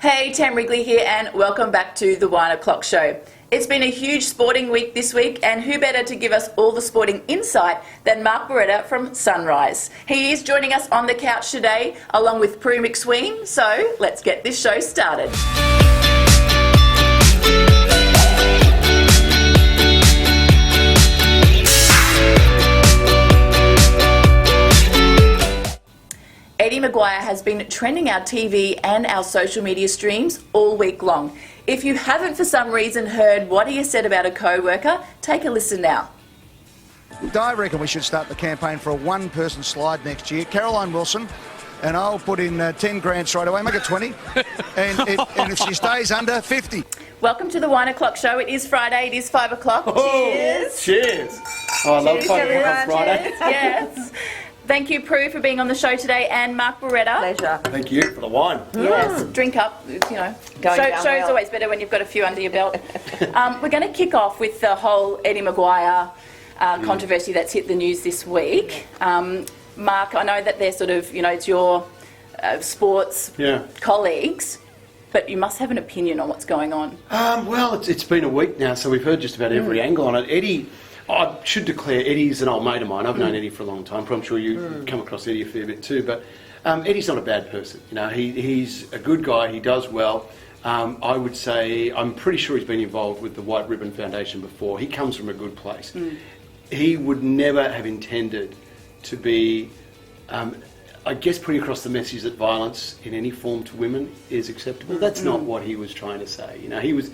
Hey, Tam Wrigley here and welcome back to the 1 o'clock show. It's been a huge sporting week this week and who better to give us all the sporting insight than Mark Beretta from Sunrise. He is joining us on the couch today along with Prue MacSween, so let's get this show started. Eddie McGuire has been trending our TV and our social media streams all week long. If you haven't for some reason heard what he has said about a co-worker, take a listen now. I reckon we should start the campaign for a one-person slide next year. Caroline Wilson, and I'll put in 10 grand straight away, make it 20, and if she stays under, 50. Welcome to the 1 o'clock show. It is Friday, it is 5 o'clock. Oh, Cheers. Cheers. Oh, I love 5 o'clock on Friday. Cheers. Yes. Thank you, Prue, for being on the show today, and Mark Beretta. Pleasure. Thank you for the wine. Yes, drink up, you know. Show's always better when you've got a few under your belt. We're going to kick off with the whole Eddie McGuire controversy that's hit the news this week. Mark, I know that they're sort of, you know, it's your sports colleagues, but you must have an opinion on what's going on. Well, it's been a week now, so we've heard just about every angle on it. Eddie, I should declare, Eddie's an old mate of mine. I've known Eddie for a long time. I'm sure you come across Eddie a fair bit too. But Eddie's not a bad person. You know, he's a good guy. He does well. I would say I'm pretty sure he's been involved with the White Ribbon Foundation before. He comes from a good place. He would never have intended to be, I guess, putting across the message that violence in any form to women is acceptable. That's not what he was trying to say. You know, he was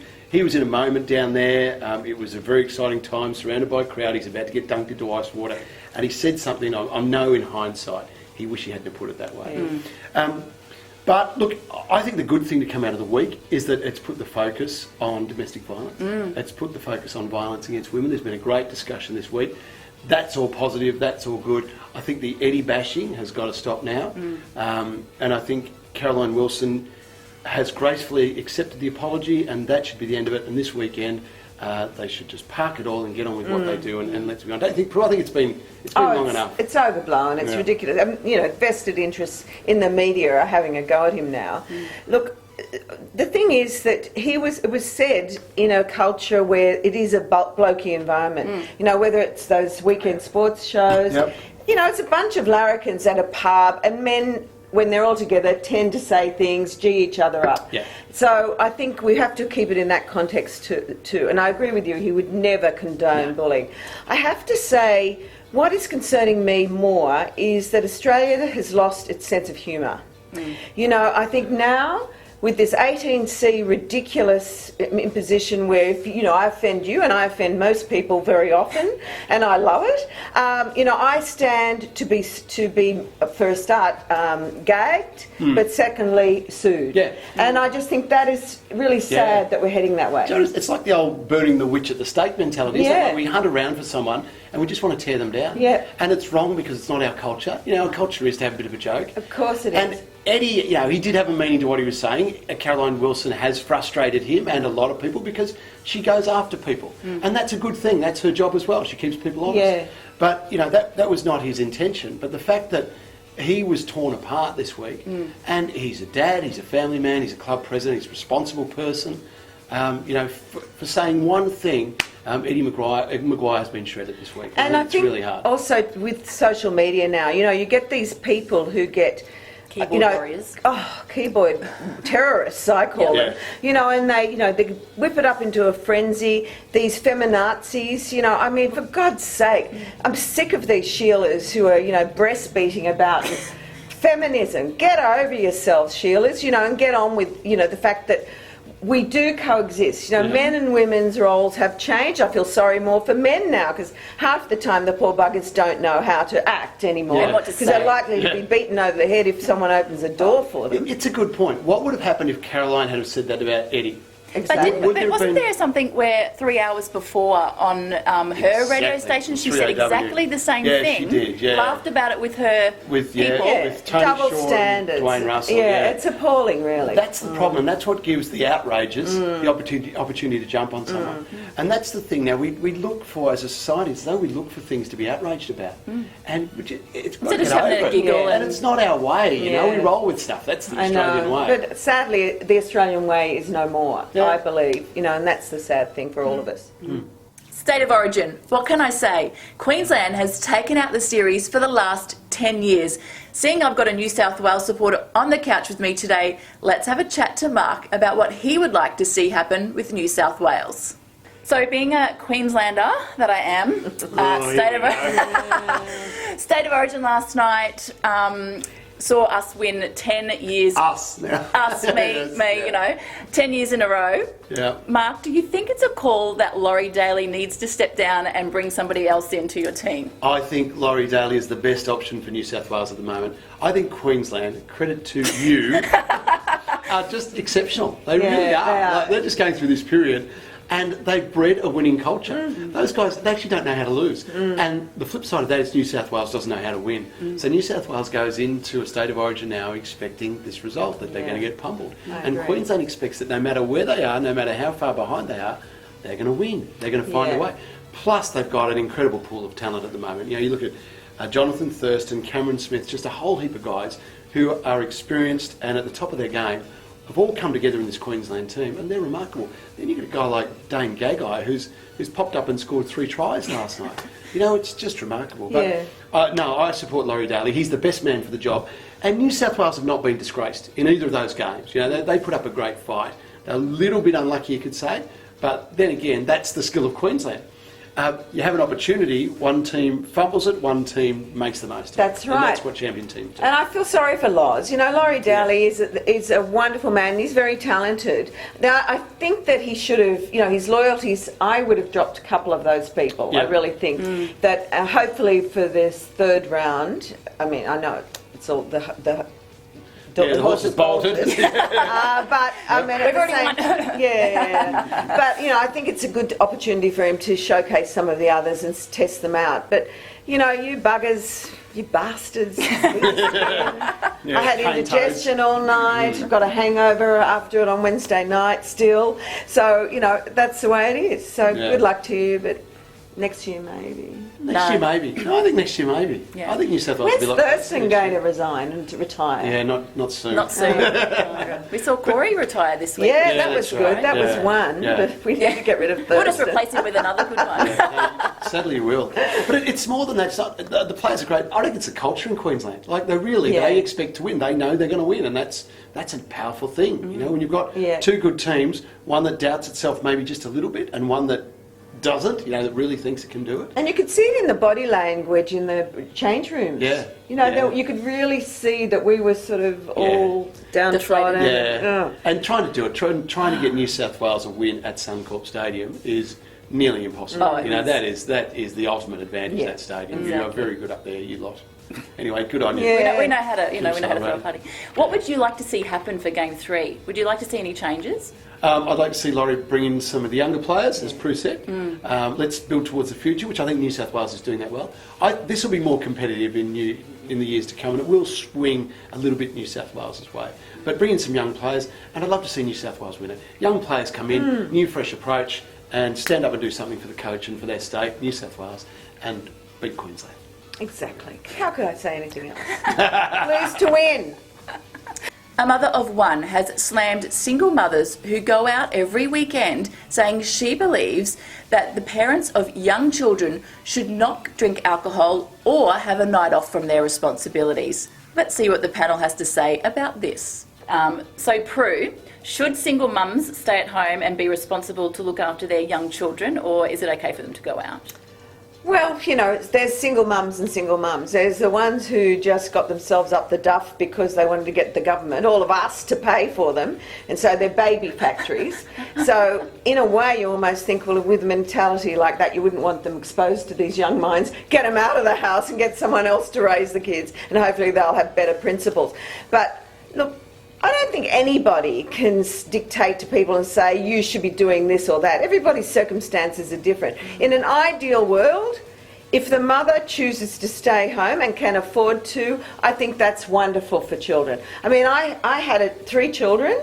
in a moment down there. It was a very exciting time, surrounded by a crowd. He's about to get dunked into ice water, and he said something. I know in hindsight he wished he hadn't put it that way. But look, I think the good thing to come out of the week is that it's put the focus on domestic violence. It's put the focus on violence against women. There's been a great discussion this week. That's all positive. That's all good. I think the Eddie bashing has got to stop now, and I think Caroline Wilson has gracefully accepted the apology, and that should be the end of it. And this weekend, they should just park it all and get on with what they do, and let's be honest. I think it's been long enough. It's overblown. It's ridiculous. You know, vested interests in the media are having a go at him now. Look, the thing is that it was said in a culture where it is a blokey environment. You know, whether it's those weekend sports shows. You know, it's a bunch of larrikins at a pub, and men, when they're all together, tend to say things, gee each other up. So I think we have to keep it in that context too. And I agree with you, he would never condone bullying. I have to say, what is concerning me more is that Australia has lost its sense of humour. You know, I think now, with this 18C ridiculous imposition where, if, you know, I offend you and I offend most people very often, and I love it, you know, I stand to be for a start, gagged, but secondly, sued. And I just think that is really sad that we're heading that way. It's like the old burning the witch at the stake mentality. Isn't it? Like we hunt around for someone and we just want to tear them down. And it's wrong because it's not our culture. You know, our culture is to have a bit of a joke. Of course it is. And Eddie, you know, he did have a meaning to what he was saying. Caroline Wilson has frustrated him and a lot of people because she goes after people. And that's a good thing. That's her job as well. She keeps people honest. But, you know, that was not his intention. But the fact that he was torn apart this week, and he's a dad, he's a family man, he's a club president, he's a responsible person, you know, for saying one thing, Eddie McGuire has been shredded this week. And it's really hard. Also with social media now, you know, you get these people who get keyboard warriors. Keyboard terrorists, I call them. You know, and they whip it up into a frenzy. These feminazis, you know, I mean, for God's sake, I'm sick of these Sheilas who are, you know, breastbeating about feminism. Get over yourselves, Sheilas, you know, and get on with, you know, the fact that we do coexist. You know, men and women's roles have changed. I feel sorry more for men now because half the time the poor buggers don't know how to act anymore because they're likely to be beaten over the head if someone opens a door for them. It's a good point. What would have happened if Caroline had said that about Eddie? exactly. But wasn't there something where 3 hours before on her radio station she said 3AW. exactly the same Yeah, thing? she did, yeah. Laughed about it with her with people. with Tony double Shaw standards. and Dwayne Russell. Yeah, it's appalling, really. That's the problem, and that's what gives the outrages the opportunity to jump on someone. And that's the thing. Now we look for, as a society, as though we look for things to be outraged about, and it's got to get over it. Giggle And it's not our way. You know, we roll with stuff. That's the Australian way. But sadly, the Australian way is no more. I believe, and that's the sad thing for all of us. State of origin. What can I say? Queensland has taken out the series for the last 10 years. Seeing I've got a New South Wales supporter on the couch with me today, let's have a chat to Mark about what he would like to see happen with New South Wales. So being a Queenslander that I am, State of Origin last night saw us win 10 years. Us, me, yes, 10 years in a row. Yeah. Mark, do you think it's a call that Laurie Daly needs to step down and bring somebody else into your team? I think Laurie Daly is the best option for New South Wales at the moment. I think Queensland, credit to you, are just exceptional. They really are. They're just going through this period. And they've bred a winning culture. Those guys, they actually don't know how to lose. And the flip side of that is New South Wales doesn't know how to win. So New South Wales goes into a state of origin now expecting this result, that they're going to get pummeled. And Queensland expects that no matter where they are, no matter how far behind they are, they're going to win. They're going to find a way. Plus, they've got an incredible pool of talent at the moment. You look at Jonathan Thurston, Cameron Smith, just a whole heap of guys who are experienced and at the top of their game, have all come together in this Queensland team, and they're remarkable. Then you've got a guy like Dane Gagai, who's popped up and scored 3 tries last night. It's just remarkable. But no, I support Laurie Daly. He's the best man for the job. And New South Wales have not been disgraced in either of those games. They put up a great fight. They're a little bit unlucky, you could say, but then again, that's the skill of Queensland. You have an opportunity, one team fumbles it, one team makes the most of it. That's right. And that's what champion teams do. And I feel sorry for Loz. Laurie Daly is a wonderful man. He's very talented. Now, I think that he should have, his loyalties, I would have dropped a couple of those people. I really think that hopefully for this third round, I know it's all the horse is bolted. But I mean, we've already won. But I think it's a good opportunity for him to showcase some of the others and test them out. But you buggers, you bastards. I had indigestion all night. I've got a hangover after it on Wednesday night still. So that's the way it is. So good luck to you, but next year maybe. Next year maybe. No, I think next year maybe. Yeah. I think New South Wales will be like Thurston going to resign and to retire? Yeah, not soon. Not soon. We saw Corey retire this week. Yeah, that was good. Right. That was one. Yeah. But we need to get rid of Thurston. We'll just replace him with another good one. Sadly, you will. But it's more than that. It's not, the players are great. I think it's a culture in Queensland. Like they expect to win. They know they're going to win, and that's a powerful thing. When you've got two good teams, one that doubts itself maybe just a little bit, and one that doesn't, that really thinks it can do it. And you could see it in the body language in the change rooms. Yeah. You could really see that we were sort of all downtrodden. Yeah. And trying to do it, trying to get New South Wales a win at Suncorp Stadium is nearly impossible. That is the ultimate advantage of that stadium. Exactly. You are very good up there, you lot. Anyway, good on you. Yeah. We know how to, we know how to throw a party. What would you like to see happen for Game 3? Would you like to see any changes? I'd like to see Laurie bring in some of the younger players, as Prue said. Let's build towards the future, which I think New South Wales is doing that well. This will be more competitive in the years to come, and it will swing a little bit New South Wales' way. But bring in some young players, and I'd love to see New South Wales win it. Young players come in, new fresh approach, and stand up and do something for the coach and for their state, New South Wales, and beat Queensland. Exactly. How could I say anything else? Please to win. A mother of one has slammed single mothers who go out every weekend, saying she believes that the parents of young children should not drink alcohol or have a night off from their responsibilities. Let's see what the panel has to say about this. So Prue, should single mums stay at home and be responsible to look after their young children, or is it okay for them to go out? Well, there's single mums and single mums. There's the ones who just got themselves up the duff because they wanted to get the government, all of us, to pay for them. And so they're baby factories. So in a way, you almost think, well, with a mentality like that, you wouldn't want them exposed to these young minds. Get them out of the house and get someone else to raise the kids. And hopefully they'll have better principles. But look, I don't think anybody can dictate to people and say, you should be doing this or that. Everybody's circumstances are different. In an ideal world, if the mother chooses to stay home and can afford to, I think that's wonderful for children. I mean, I had 3 children.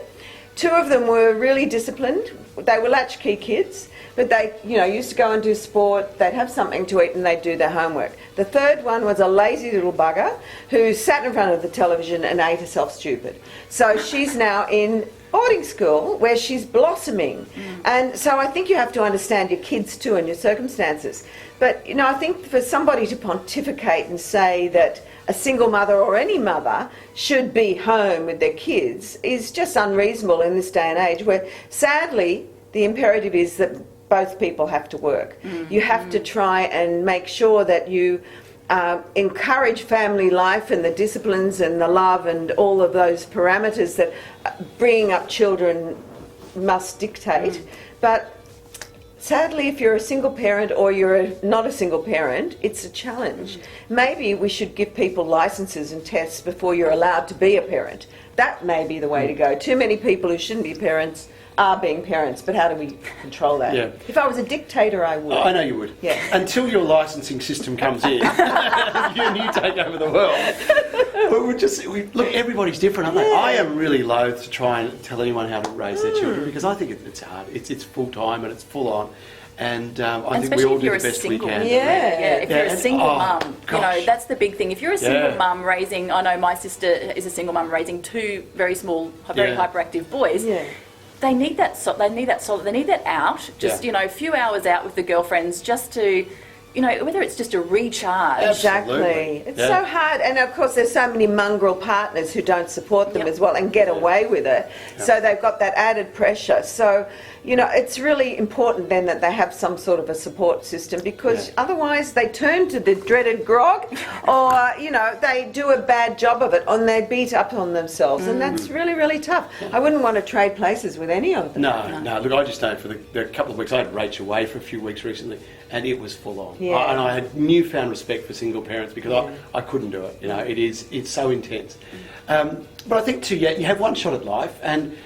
2 of them were really disciplined. They were latchkey kids, but they, used to go and do sport. They'd have something to eat and they'd do their homework. The third one was a lazy little bugger who sat in front of the television and ate herself stupid. So she's now in boarding school where she's blossoming. And so I think you have to understand your kids too and your circumstances. But, I think for somebody to pontificate and say that a single mother or any mother should be home with their kids is just unreasonable in this day and age where, sadly, the imperative is that both people have to work. You have to try and make sure that you encourage family life and the disciplines and the love and all of those parameters that bringing up children must dictate. But sadly, if you're a single parent or you're not a single parent, it's a challenge. Maybe we should give people licences and tests before you're allowed to be a parent. That may be the way to go. Too many people who shouldn't be parents are being parents, but how do we control that? Yeah. If I was a dictator, I would. Oh, I know you would. Yeah. Until your licensing system comes in and you take over the world. But look, everybody's different, aren't they? Yeah. I am really loath to try and tell anyone how to raise their children because I think it's hard. It's full time and it's full on. And I think we all do the best we can. If you're a single mum, gosh. that's the big thing. If you're a single mum raising, I know my sister is a single mum raising 2 very small, very hyperactive boys. Yeah. They need that. They need that solid. They need that out. Just a few hours out with the girlfriends, just to, whether it's just a recharge. Exactly. It's so hard. And of course there's so many mongrel partners who don't support them as well and get away with it. So they've got that added pressure. So, it's really important then that they have some sort of a support system because otherwise they turn to the dreaded grog or, they do a bad job of it and they beat up on themselves. And that's really, really tough. I wouldn't want to trade places with any of them. No. Look, I just know for the couple of weeks, I had Rach away for a few weeks recently and it was full on. Yeah. And I had newfound respect for single parents because I couldn't do it. It's so intense. But I think too, you have one shot at life and,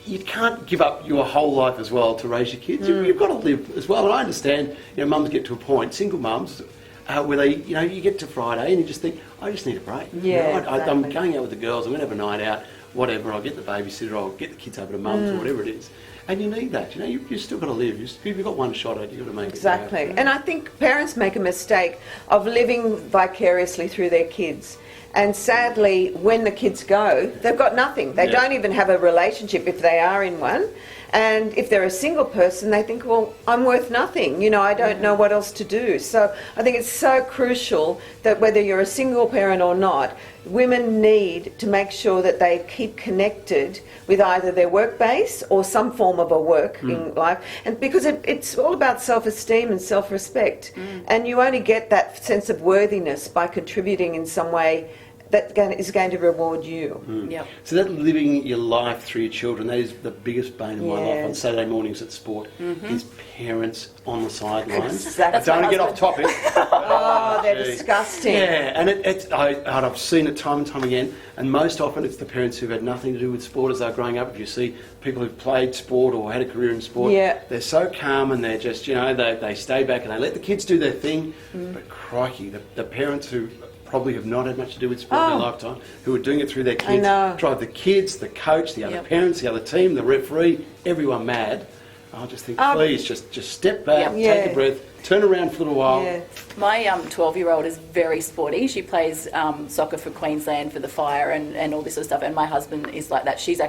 you can't give up your whole life as well to raise your kids. You've got to live as well. And I understand, mums get to a point, single mums, where they, you get to Friday and you just think, I just need a break. Yeah, I'm exactly. going out with the girls, I'm going to have a night out, whatever, I'll get the babysitter, I'll get the kids over to mum's or whatever it is. And you need that, you've still got to live. You've got one shot at it, you've got to make it. Exactly. And I think parents make a mistake of living vicariously through their kids. And sadly, when the kids go, they've got nothing. They don't even have a relationship if they are in one. And if they're a single person, they think, well, I'm worth nothing. I don't know what else to do. So I think it's so crucial that whether you're a single parent or not, women need to make sure that they keep connected with either their work base or some form of a working life. And because it's all about self-esteem and self-respect. And you only get that sense of worthiness by contributing in some way that is going to reward you. Yep. So that living your life through your children, that is the biggest bane of my life on Saturday mornings at sport, is parents on the sidelines. Exactly. I don't want to get off topic. Oh, they're disgusting. Yeah, and I've seen it time and time again, and most often it's the parents who've had nothing to do with sport as they're growing up. If you see people who've played sport or had a career in sport, they're so calm and they're just, they stay back and they let the kids do their thing, but crikey, the parents who probably have not had much to do with sport in their lifetime, who are doing it through their kids, drive the kids, the coach, the other parents, the other team, the referee, everyone mad. I just think, please, just step back, take a breath, turn around for a little while. Yeah. My 12-year-old is very sporty. She plays soccer for Queensland for the Fire and all this sort of stuff. And my husband is like that. She's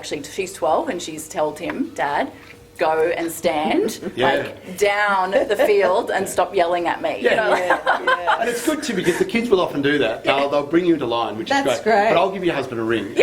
12 and she's told him, Dad, go and stand down the field and stop yelling at me. And it's good too because the kids will often do that. They'll bring you into line, which is great. But I'll give your husband a ring. You've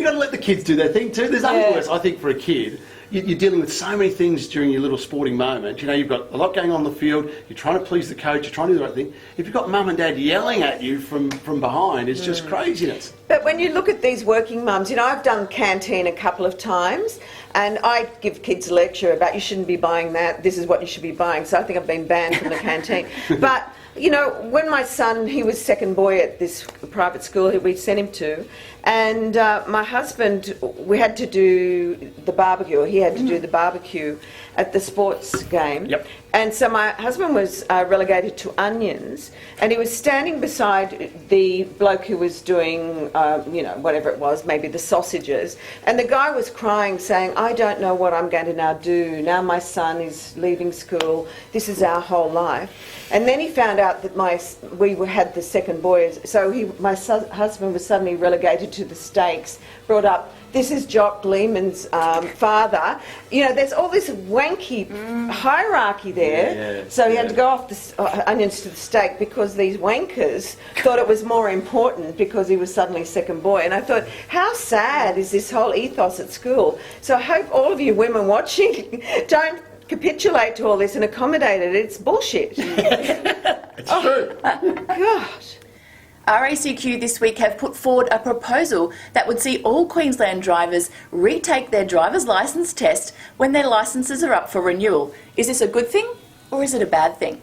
got to let the kids do their thing too. There's nothing worse, I think, for a kid. You're dealing with so many things during your little sporting moment. You've got a lot going on the field. You're trying to please the coach. You're trying to do the right thing. If you've got mum and dad yelling at you from behind, it's just craziness. But when you look at these working mums, I've done canteen a couple of times and I give kids a lecture about you shouldn't be buying that, this is what you should be buying. So I think I've been banned from the canteen. But you know, when my son, he was second boy at this private school we sent him to, and my husband, we had to do the barbecue, or he had to do the barbecue at the sports game. Yep. And so my husband was relegated to onions, and he was standing beside the bloke who was doing, you know, whatever it was, maybe the sausages, and the guy was crying, saying, I don't know what I'm going to now do. Now my son is leaving school. This is our whole life. And then he found out that we had the second boy, so my husband was suddenly relegated to the steaks, brought up, this is Jock Lehman's father. You know, there's all this wanky hierarchy there. Yeah, so he had to go off the onions to the steak because these wankers thought it was more important because he was suddenly second boy. And I thought, how sad is this whole ethos at school? So I hope all of you women watching don't capitulate to all this and accommodate it. It's bullshit. It's true. Gosh. RACQ this week have put forward a proposal that would see all Queensland drivers retake their driver's licence test when their licences are up for renewal. Is this a good thing or is it a bad thing?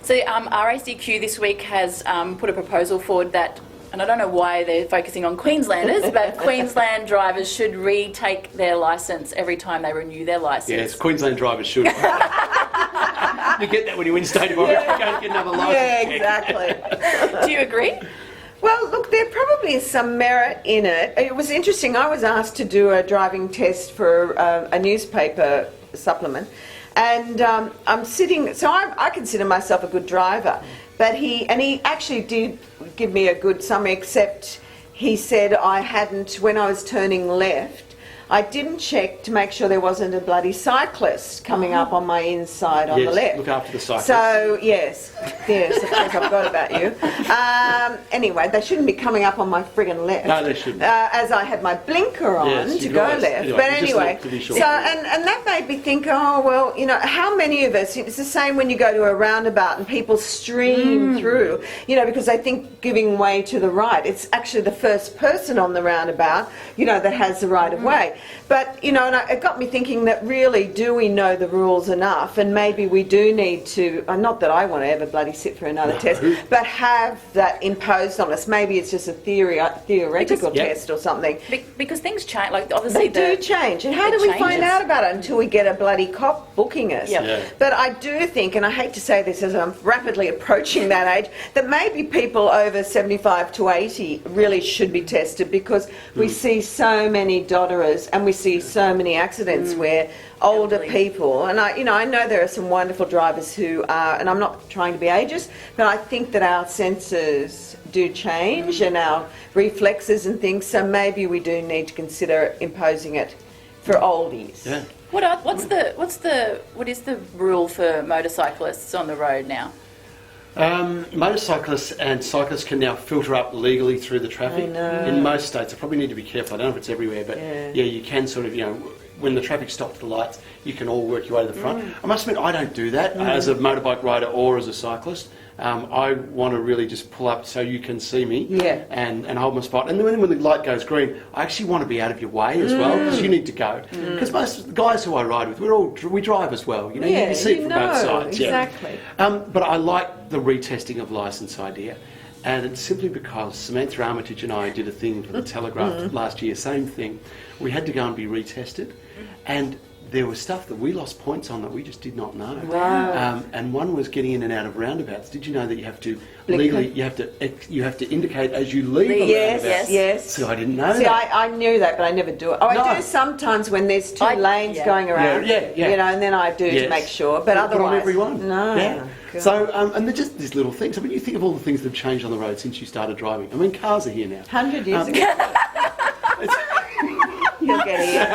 So RACQ this week has put a proposal forward that, and I don't know why they're focusing on Queenslanders, but Queensland drivers should retake their licence every time they renew their licence. Yes, Queensland drivers should. You get that when you win state of origin. You go and get another licence. Yeah, exactly. Do you agree? Well, look, there probably is some merit in it. It was interesting. I was asked to do a driving test for a newspaper supplement, and I'm sitting. So I consider myself a good driver, but he actually did give me a good summary. Except he said I hadn't, when I was turning left, I didn't check to make sure there wasn't a bloody cyclist coming up on my inside on the left. Look after the cyclist. So, yes, of course I forgot about you. Anyway, they shouldn't be coming up on my friggin' left. No, they shouldn't. As I had my blinker on to go left. But anyway, so, and that made me think, oh, well, you know, how many of us, it's the same when you go to a roundabout and people stream through, you know, because they think giving way to the right. It's actually the first person on the roundabout, you know, that has the right of way. But, you know, and it got me thinking that really, do we know the rules enough? And maybe we do need to, not that I want to ever bloody sit for another test, but have that imposed on us. Maybe it's just a theoretical test or something. Because things change, like obviously they do change. And how do we find out about it until we get a bloody cop booking us? But I do think, and I hate to say this as I'm rapidly approaching that age, that maybe people over 75 to 80 really should be tested, because we see so many dodderers and we see so many accidents where older people, and I know there are some wonderful drivers who are, and I'm not trying to be ageist, but I think that our senses do change and our reflexes and things, so maybe we do need to consider imposing it for oldies. Yeah. What is the rule for motorcyclists on the road now? Motorcyclists and cyclists can now filter up legally through the traffic. In most states. I probably need to be careful. I don't know if it's everywhere, but yeah, you can sort of, you know, when the traffic stops at the lights, you can all work your way to the front. I must admit, I don't do that as a motorbike rider or as a cyclist. I want to really just pull up so you can see me and hold my spot. And then when the light goes green, I actually want to be out of your way as well, because you need to go. Because most of the guys who I ride with, we drive as well. You know, you can see it from both sides. Exactly. But I like the retesting of licence idea. And it's simply because Samantha Armitage and I did a thing for the Telegraph last year, same thing. We had to go and be retested. And there was stuff that we lost points on that we just did not know. Wow. And one was getting in and out of roundabouts. Did you know that you have to legally you have to indicate as you leave a roundabout? Yes. So I didn't know that. See, I knew that, but I never do it. I do sometimes when there's two lanes going around. Yeah. You know, and then I do to make sure. But otherwise, not everyone. No. Yeah. So, and they're just these little things. I mean, you think of all the things that have changed on the road since you started driving. I mean, cars are here now. 100 years ago. You'll get it.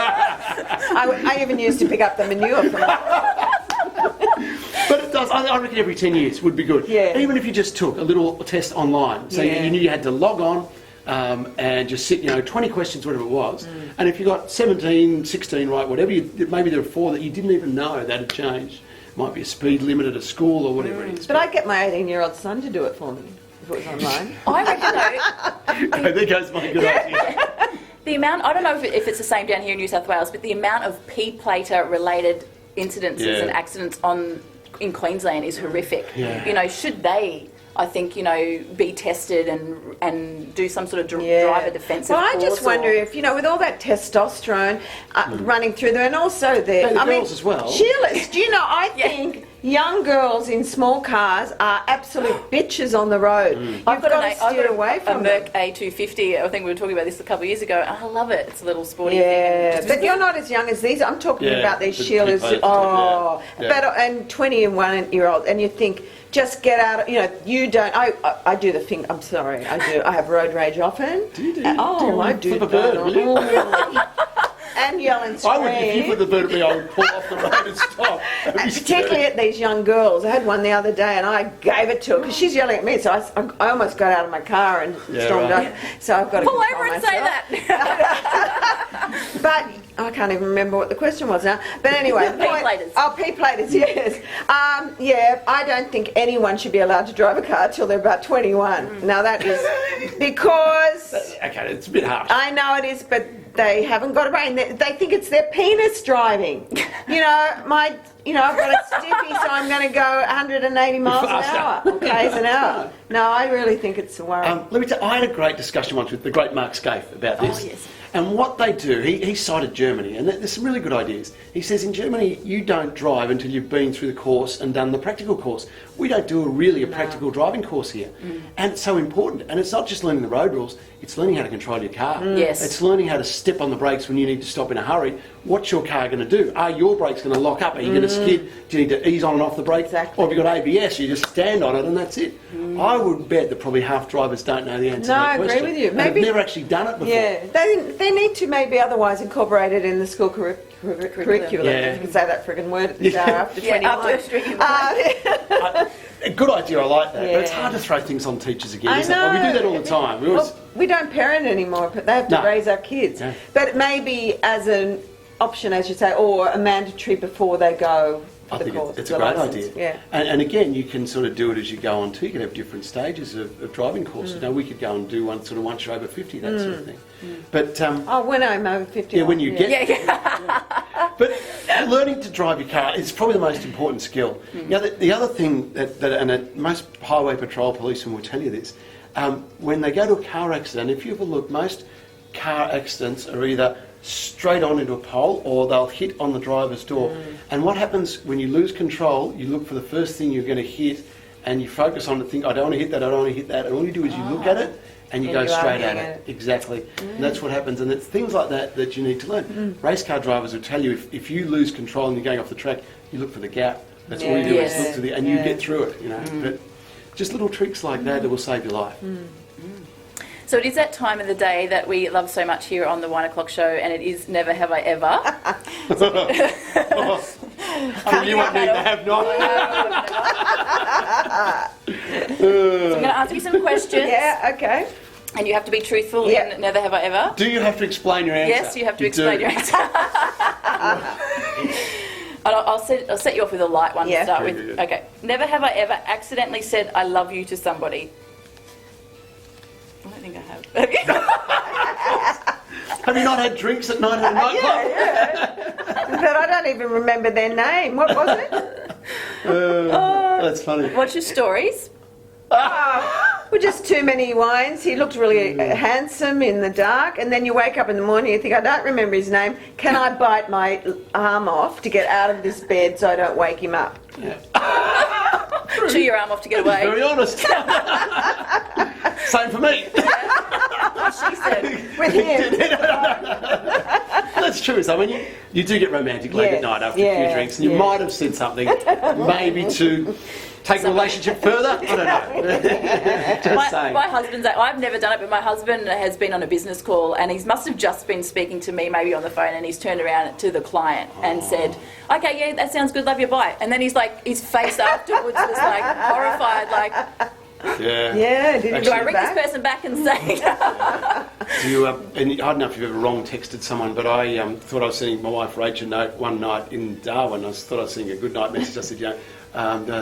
I even used to pick up the manure from But it does. I reckon every 10 years would be good. Yeah. Even if you just took a little test online. So you knew you had to log on and just sit, 20 questions, whatever it was. And if you got 17, 16 right, whatever, maybe there were 4 that you didn't even know that had changed. Might be a speed limit at a school or whatever it is. But I'd get my 18-year-old son to do it for me if it was online. I reckon though. There goes my good idea. The amount, I don't know if it's the same down here in New South Wales, but the amount of P-plater related incidences and accidents on in Queensland is horrific. Yeah. You know, should they, I think, you know, be tested and do some sort of Yeah. driver defensive Well, I course just wonder if, you know, with all that testosterone running through them, and also the girls as well. Sheila's, do you know, I Yeah. think young girls in small cars are absolute bitches on the road. You've got to steer away from a them. Merc A250. I think we were talking about this a couple of years ago. And I love it. It's a little sporty Yeah, thing. but you're not as young as these. I'm talking Yeah, about these the Sheilas. people, Oh, yeah. but and 20-and-1-year-olds, and you think, just get out. You know, you don't. I do the thing. I'm sorry. I do. I have road rage often. Do you do? Oh, I do. Flip a bird, will you? And yell and scream. I would, if you put the bird at me, I would pull off the road and stop. That'd be Particularly scary. at these young girls. I had one the other day and I gave it to her because she's yelling at me. So I almost got out of my car and stormed right. up. So I've got to Pull control over and myself. say that. But I can't even remember what the question was now. But anyway. P-platers. Oh, P-platers, yes. Yeah, I don't think anyone should be allowed to drive a car till they're about 21. Now that is because... Okay, it's a bit harsh. I know it is, but they haven't got a brain. They think it's their penis driving. You know, I've got a stiffy, so I'm going to go 180 miles an hour, or k's an hour. No, I really think it's a worry. Let me tell you, I had a great discussion once with the great Mark Scaife about this. Oh, yes. And what they do, he cited Germany, and there's some really good ideas. He says in Germany, you don't drive until you've been through the course and done the practical course. We don't do a practical driving course here. And it's so important. And it's not just learning the road rules, it's learning how to control your car. Yes. It's learning how to step on the brakes when you need to stop in a hurry. What's your car going to do? Are your brakes going to lock up? Are you going to skid? Do you need to ease on and off the brake? Exactly. Or have you got ABS? You just stand on it and that's it. I would bet that probably half drivers don't know the answer to that I agree question. with you. And Maybe- have never actually done it before. Yeah, they need to maybe otherwise incorporate it in the school curriculum. Yeah. If you can say that frigging word at the start after Yeah, 21. after 21. A good idea, I like that. But it's Yeah. hard to throw things on teachers again, I isn't it? Well, we do that all the know. time. We always, Well, we don't parent anymore, but they have to No. raise our kids. Yeah. But maybe as an option, as you say, or a mandatory before they go for I the think course. it's the a great licence. idea. Yeah. And again, you can sort of do it as you go on too. You can have different stages of driving courses. You know, we could go and do one sort of once you're over 50, that sort of thing. But Oh, when I'm over 50. yeah, when you get Yeah. But learning to drive your car is probably the most important skill. Now, the other thing that most highway patrol policemen will tell you this, when they go to a car accident, if you ever look, most car accidents are either straight on into a pole or they'll hit on the driver's door. And what happens when you lose control, you look for the first thing you're going to hit and you focus on it, think, I don't want to hit that, I don't want to hit that. And all you do is you look at it and you And go you are straight at hitting it. it. Exactly. And that's what happens. And it's things like that that you need to learn. Race car drivers will tell you if you lose control and you're going off the track, you look for the gap. That's all you do is Yes. look to the, and you get through it, you know. But just little tricks like that will save your life. So it is that time of the day that we love so much here on the 1 o'clock show, and it is Never Have I Ever. Oh, you won't need to have not. So I'm going to ask you some questions, Yeah, okay. and you have to be truthful Yeah. in Never Have I Ever. Do you have to explain your answer? Yes, you have to do. explain your answer. And I'll set you off with a light one Yeah. to start Very with. good. Okay. Never have I ever accidentally said I love you to somebody. I don't think I have. Have you? Have you not had drinks at night at a nightclub? Yeah. But I don't even remember their name. What was it? That's funny. What's your stories? Well, just too many wines. He looked really handsome in the dark, and then you wake up in the morning and you think, I don't remember his name. Can I bite my arm off to get out of this bed so I don't wake him up? Chew your arm off to get away. Very honest. Same for me. She said. With him. That's true. So when you do get romantic late at night after a few drinks, and you might have said something maybe to take the relationship further. I don't know. Just saying. My husband's, I've never done it, but my husband has been on a business call and he must have just been speaking to me maybe on the phone, and he's turned around to the client and said, okay, yeah, that sounds good, love you, bye. And then he's like, his face afterwards was like horrified, like, Yeah. Yeah, did he do I do ring that? this person back and say, Do you, and I don't know if you've ever wrong texted someone, but I thought I was sending my wife Rachel a note one night in Darwin. I thought I was sending a good night message. I said,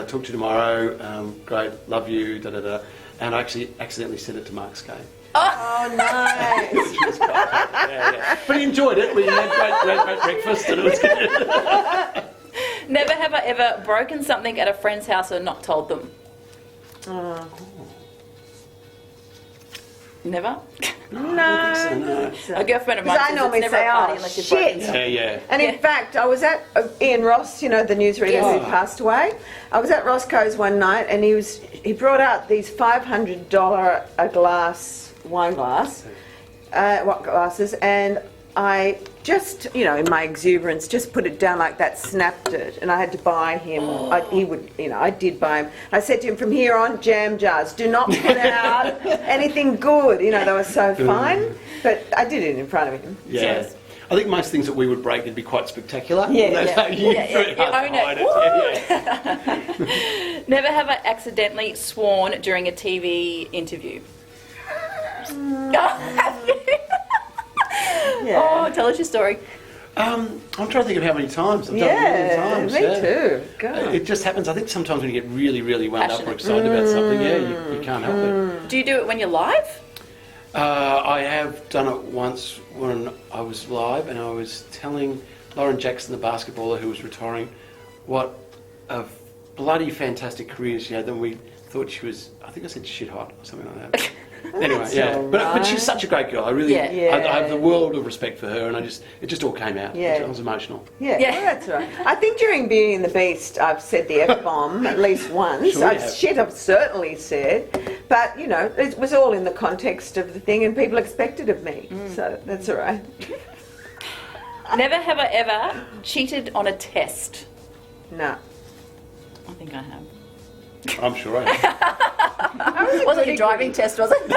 talk to you tomorrow. Great, love you, da da da. And I actually accidentally sent it to Mark Scaife. Oh, nice. Yeah. But he enjoyed it. We had great breakfast and it was good. Never have I ever broken something at a friend's house and not told them. Never? No. A girlfriend of mine Because I says normally it's never say, a party oh, unless you've broken shit. something. Yeah. And in fact, I was at Ian Ross, you know, the newsreader who passed away. I was at Roscoe's one night, and he brought out these $500 a glass wine glass, glasses, and I just, you know, in my exuberance, just put it down like that, snapped it, and I had to buy him. I did buy him. I said to him, from here on, jam jars. Do not put out anything good. You know, they were so fine, but I did it in front of him. Yeah. So- I think most things that we would break would be quite spectacular. Yeah, That's yeah. how you You own it. Yeah. Never have I accidentally sworn during a TV interview. Yeah. Oh, tell us your story. I'm trying to think of how many times. I've done it many times. Me too. God. It just happens. I think sometimes when you get really, really wound up or Passionate. excited about something, you can't help it. Do you do it when you're live? I have done it once when I was live and I was telling Lauren Jackson, the basketballer who was retiring, what a bloody fantastic career she had. Then we thought she was, I think I said shit hot or something like that. Anyway, yeah. all But she's such a great girl. I really, Yeah. I have the world of respect for her, and it just all came out. Yeah. I was emotional. Yeah, Yeah. well, that's right. I think during Beauty and the Beast, I've said the F-bomb at least once. Sure you have. Shit, I've certainly said. But, you know, it was all in the context of the thing and people expected of me. So that's all right. Never have I ever cheated on a test. No. I think I have. I'm sure I have. Wasn't it a driving test, was it?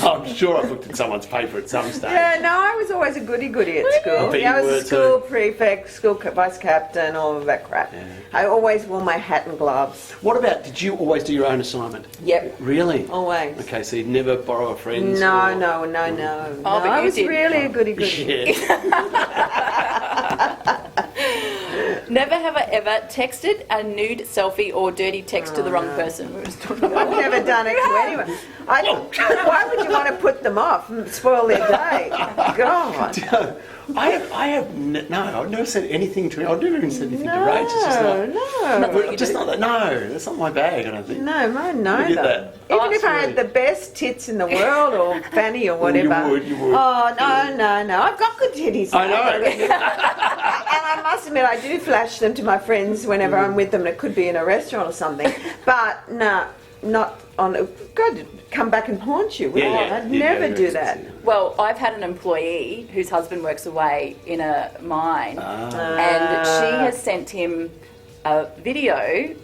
I'm sure I've looked at someone's paper at some stage. Yeah, no, I was always a goody-goody at school. I bet Yeah, I you was were a school too. prefect, school vice captain, all of that crap. Yeah. I always wore my hat and gloves. What about, did you always do your own assignment? Yep, Really? always. Okay, so you'd never borrow a friend's? No, or- no. but I you was did. really a goody-goody. Yeah. Never have I ever texted a nude selfie or dirty text to the wrong person. We were just talking about I've never done it to anyone. Why would you want to put them off and spoil their day? God. I've never said anything to I've never even said anything to Rach. It's just not, No. just not that. No, that's not my bag. I don't think. No, mine Look at neither. that. Even if I Sweet. had the best tits in the world or fanny or whatever. You would. Oh, no. I've got good titties. I know. And I must admit, I do flash them to my friends whenever I'm with them, and it could be in a restaurant or something. But no, not on. God, come back and haunt you. I'd never do that. Well, I've had an employee whose husband works away in a mine, and she has sent him a video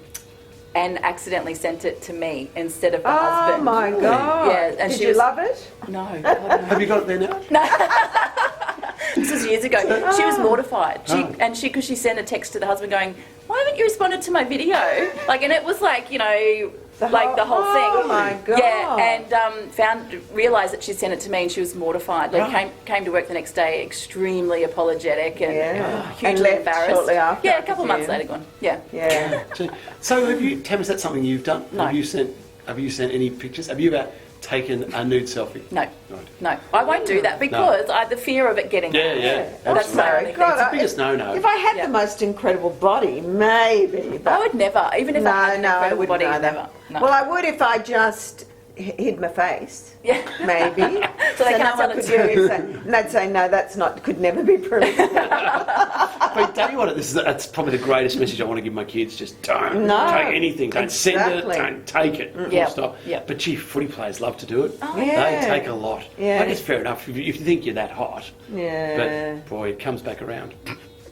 and accidentally sent it to me instead of the Oh husband. my God. Yeah, and Did she you was, love it? No, God, no. Have you got it there now? This was years ago. She was mortified. Because she sent a text to the husband going, "Why haven't you responded to my video?" Like, and it was like, you know, the whole thing. Oh my God. Yeah, and realised that she sent it to me, and she was mortified. Like, came to work the next day extremely apologetic and hugely And left embarrassed. shortly after, Yeah, a couple of I months later, gone. Yeah. Yeah. So Tam, is that something you've done? No. Have you sent any pictures? Have you ever taken a nude selfie? No. Right. No, I won't do that because I had the fear of it getting out. Yeah. That's my only thing. God, It's the biggest no-no. If I had Yeah. the most incredible body, maybe. But I would never, even if I had an I incredible wouldn't body, either. never. No. Well, I would if I just hid my face. Yeah. Maybe. So they can't no one tell could it's really say, and they'd say, no, that's not, could never be proved. But tell you what, that's probably the greatest message I want to give my kids. Just don't take anything. Don't send Exactly. it. Don't take it. Full Yep. stop. Yep. But gee, footy players love to do it. yeah. They take a lot. Yeah. Like, it's fair enough if you think you're that hot. Yeah. But boy, it comes back around.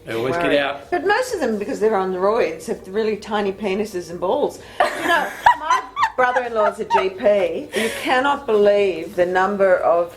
They always Worry. get out. But most of them, because they're on roids, have really tiny penises and balls. You know, my brother-in-law's a GP. You cannot believe the number of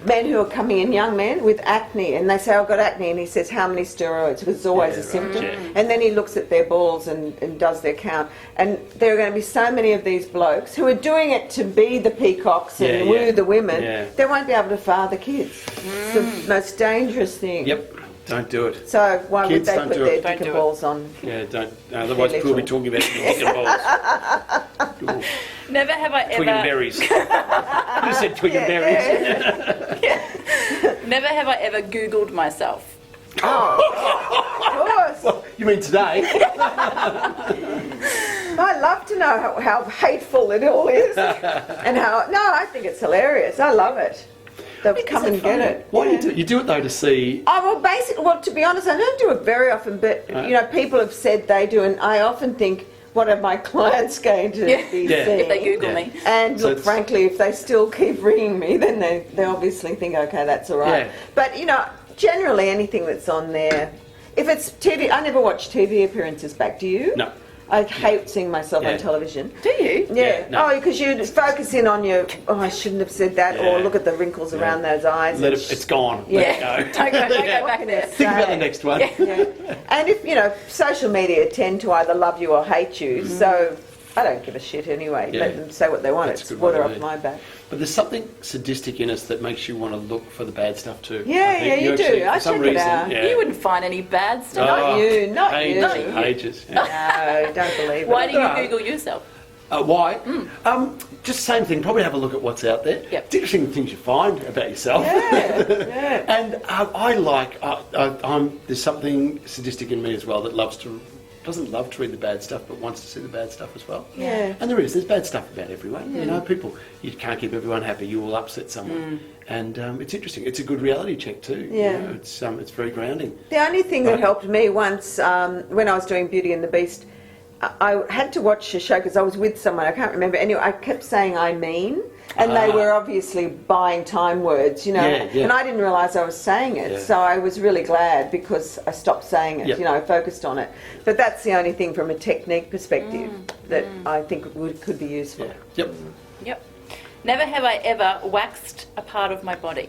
men who are coming in, young men, with acne. And they say, I've got acne. And he says, how many steroids? Because it's always a symptom. yeah. And then he looks at their balls and does their count. And there are going to be so many of these blokes who are doing it to be the peacocks and woo the women. Yeah. They won't be able to father kids. It's the most dangerous thing. Yep. Don't do it. So why Kids would they don't put do their it. Don't dick and do it. balls on? Yeah, don't. Otherwise, Little. we'll be talking about dick and balls. Never have I Twig and ever. berries. Who said twig and berries? Never have I ever Googled myself. Of course. Well, you mean today? I love to know how hateful it all is, and how. No, I think it's hilarious. I love it. They'll come and get it. Why do you do it? You do it though to see. Oh well, basically, well, to be honest, I don't do it very often, but you know, people have said they do, and I often think, what are my clients going to be seeing? If they Google me. And so look, frankly, if they still keep ringing me, then they obviously think, okay, that's all right. Yeah. But you know, generally anything that's on there, if it's TV, I never watch TV appearances back. Do you? No. I hate seeing myself on television. Do you? Yeah. No. Oh, because you focus in on your, I shouldn't have said that, or look at the wrinkles around those eyes. It's gone. Yeah. Let it go. Don't go back there. Think about the next one. Yeah. And if, you know, social media tend to either love you or hate you, so I don't give a shit anyway. Yeah. Let them say what they want. That's It's a good water way off to my back. But there's something sadistic in us that makes you want to look for the bad stuff too. Yeah, I think you do. actually, I for some check it reason, out. yeah. You wouldn't find any bad stuff. Not you, not pages you. and pages. Yeah. No, don't believe Why it. do you Google yourself? Why? Just same thing. Probably have a look at what's out there. Yep. It's interesting things you find about yourself. Yeah. And I like. There's something sadistic in me as well that doesn't love to read the bad stuff, but wants to see the bad stuff as well. Yeah. And there's bad stuff about everyone. You know, you can't keep everyone happy. You will upset someone. And it's interesting. It's a good reality check too. Yeah. You know, it's very grounding. The only thing that helped me once, when I was doing Beauty and the Beast, I had to watch a show because I was with someone, I can't remember. Anyway, I kept saying I mean, and they were obviously buying time words, you know, Yeah. and I didn't realise I was saying it. Yeah. So I was really glad because I stopped saying it, you know, focused on it. But that's the only thing from a technique perspective that I think could be useful. Yeah. Yep. Never have I ever waxed a part of my body.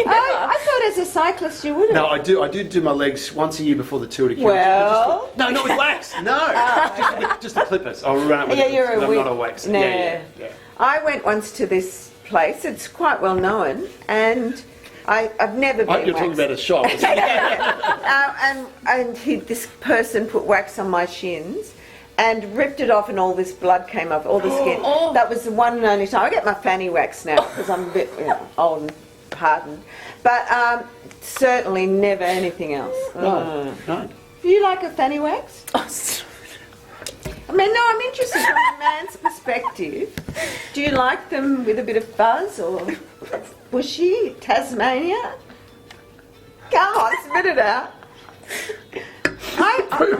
I thought as a cyclist you would have. No, I do my legs once a year before the Tour de Cuba. Well. No, not with wax. No, just the clippers. I'll run it with Yeah, the you're clippers, a 'cause I'm wig- not a wax. No. Yeah. I went once to this place. It's quite well known, and I've never been. You're talking waxed. about a shop. This person put wax on my shins and ripped it off, and all this blood came off, all the skin. That was the one and only time. I get my fanny waxed now because I'm a bit old and hardened, but certainly never anything else. No. Do you like a fanny wax? I mean, no, I'm interested from a man's perspective. Do you like them with a bit of fuzz or bushy, Tasmania? Go on, spit it out. I'm sort of,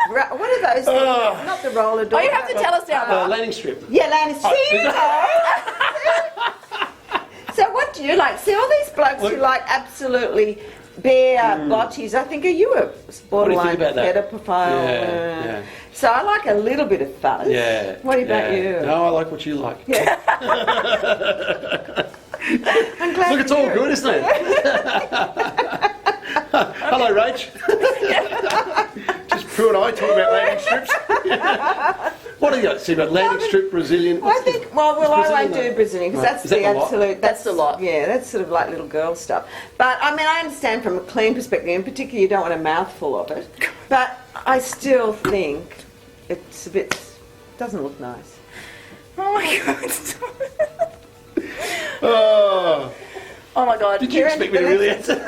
what are those things? Not the roller door. Oh, you have to tell us now. Landing strip. Yeah, landing strip. See, you know. So what do you like? See, all these blokes who like absolutely bare botties, I think, are you a borderline about that? pedophile? Yeah. So I like a little bit of fuzz. Yeah. What about you? No, I like what you like. Yeah. I'm glad. Look, it's all good, isn't it? Hello, Rach. Just Prue and I talking about landing strips. What do you got? See about landing strip, Brazilian? I think, I won't do Brazilian because that's Is that the a lot? absolute. That's a lot. Yeah, that's sort of like little girl stuff. But I mean, I understand from a clean perspective, in particular, you don't want a mouthful of it. But I still think it's a bit. Doesn't look nice. Oh my god. Oh, Oh my god. did you expect me to really answer?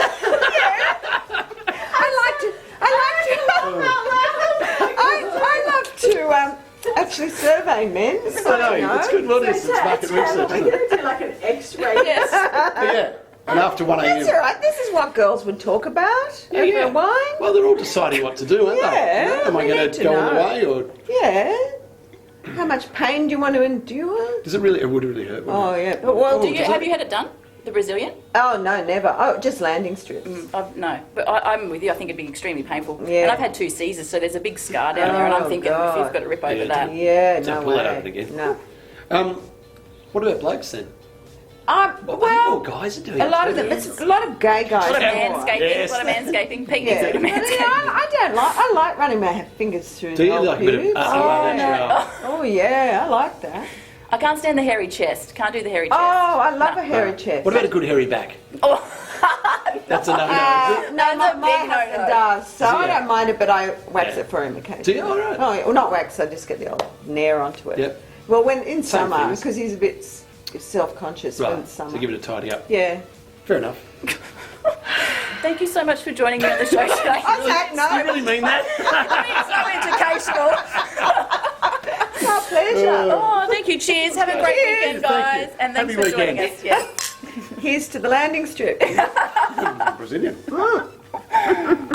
I love to actually survey men. So I know, it's good. What is it? It's market research, isn't it? do like an X-ray. Yes. Yeah. And after 1 a.m. That's all right. This is what girls would talk about over wine. Well, they're all deciding what to do, aren't they? Yeah, Am I we going need to to go on the know. way, or Yeah. How much pain do you want to endure? does it really? It would really hurt. wouldn't Oh it? yeah. But, well, Have you had it done? The Brazilian? Oh no, never. Oh, just landing strips. No, but I'm with you. I think it'd be extremely painful. Yeah. And I've had 2 Caesars, so there's a big scar down there, and I'm Oh, thinking God. if you've got to rip over Yeah, that. Yeah, Don't no pull way. that open again. No. What about blokes then? Well, More guys are doing a lot it of too. them. It's a lot of gay guys. A lot of more. manscaping. Yes. A lot of manscaping. Pete Yeah. needs a bit of But, you know, manscaping. I don't like. I like running my fingers through Do the you old like a bit of? pubes. natural? Oh yeah, I like that. I can't stand the hairy chest. Can't do the hairy chest. Oh, I love a hairy chest. What about a good hairy back? Oh. That's enough. No, That's my a big husband no-no. does, so I Yeah. don't mind it, but I wax Yeah. it for him occasionally. Do you? All right. Oh, well, not wax, I just get the old nair onto it. Yep. Well, when in Same summer, things. because he's a bit self-conscious when Right. it's summer. So give it a tidy up. Yeah. Fair enough. thank you so much for joining me on the show today. On that Do you note, really mean that? It's so educational. our pleasure. Oh, thank you. Cheers. Have a great weekend, guys. Thank you. And thanks Happy for joining weekend. us. Yeah. Here's to the landing strip. Brazilian.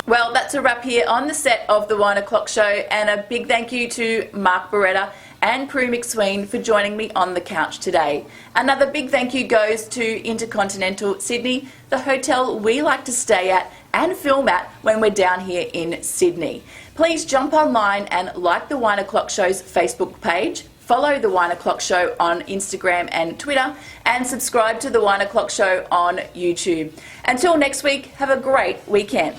Well, that's a wrap here on the set of the 1 o'clock show, and a big thank you to Mark Beretta and Prue MacSween for joining me on the couch today. Another big thank you goes to Intercontinental Sydney, the hotel we like to stay at and film at when we're down here in Sydney. Please jump online and like the 1 o'clock show's Facebook page, follow the 1 o'clock show on Instagram and Twitter, and subscribe to the 1 o'clock show on YouTube. Until next week, have a great weekend.